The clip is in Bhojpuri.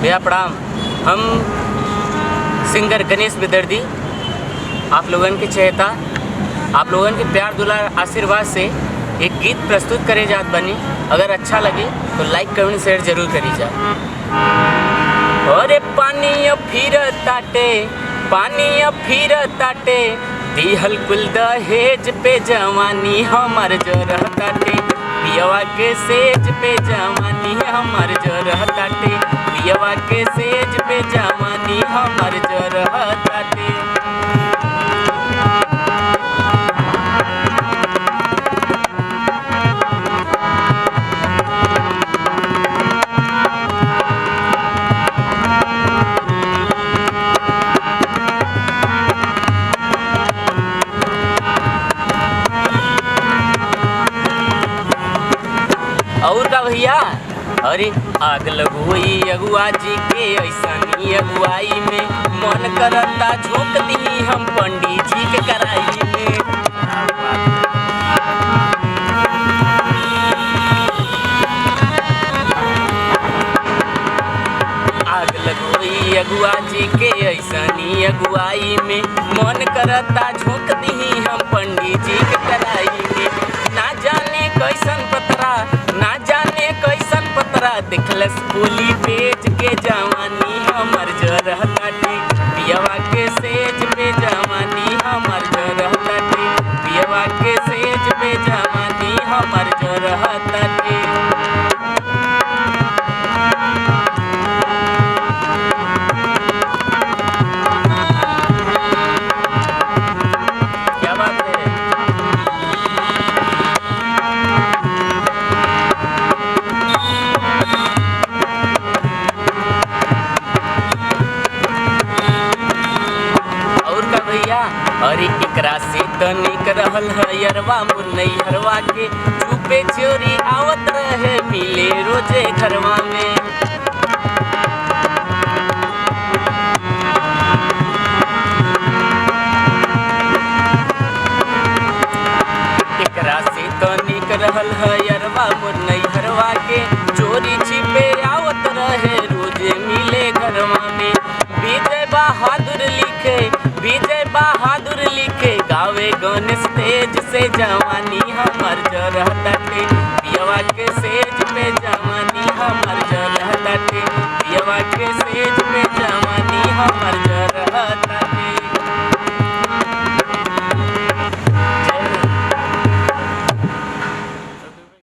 भैया प्रणाम। हम सिंगर गणेश विदर्दी आप लोगन के चहेता, आप लोगन के प्यार दुलार आशीर्वाद से एक गीत प्रस्तुत करे जात बनी। अगर अच्छा लगे तो लाइक कमेंट शेयर जरूर करी जा। अरे पानी फिर ताटे, पानी फिर ताटे, दिहल कुल दहेज पे जवानी हमर जरह ताटे, पियवा के सेज पे जवानी हमर जरह ताटे, पियवा के सेज पे जवानी हमर जरह ताटे। और का भैया, अरे आग लगोई अगुआ जी के ऐसनी अगुआई में, मन करता झोंक दी हम पंडित जी के कराई में। आग लगोई अगुआ जी के ऐसनी अगुआई में, मन करता झोंक दी हम पंडित जी के कराई में। ना जाने कैसन पतरा, ना जाने कैसन पतरा, दिखलस बोली बेच के जवानी हमर जरह ताटे, पियवा के सेज पे जवानी हमर जरह ताटे, पियवा के सेज पे जवानी हमर जरह ताटे। क्या बात है? अरे एकरा से तनिक रहल है अरवा मुन्नैहरवा के, चुपे चोरी आवत रहे मिले रोजे घरवा में। एकरा से तनिक रहल है अरवा मुन्नैहरवा के, चोरी छिपे आवत रहे रोजे मिले घरवा में। विजय बहादुर लिखे, विजय बहादुर लिखे, गावे गणेश तेज से जवानी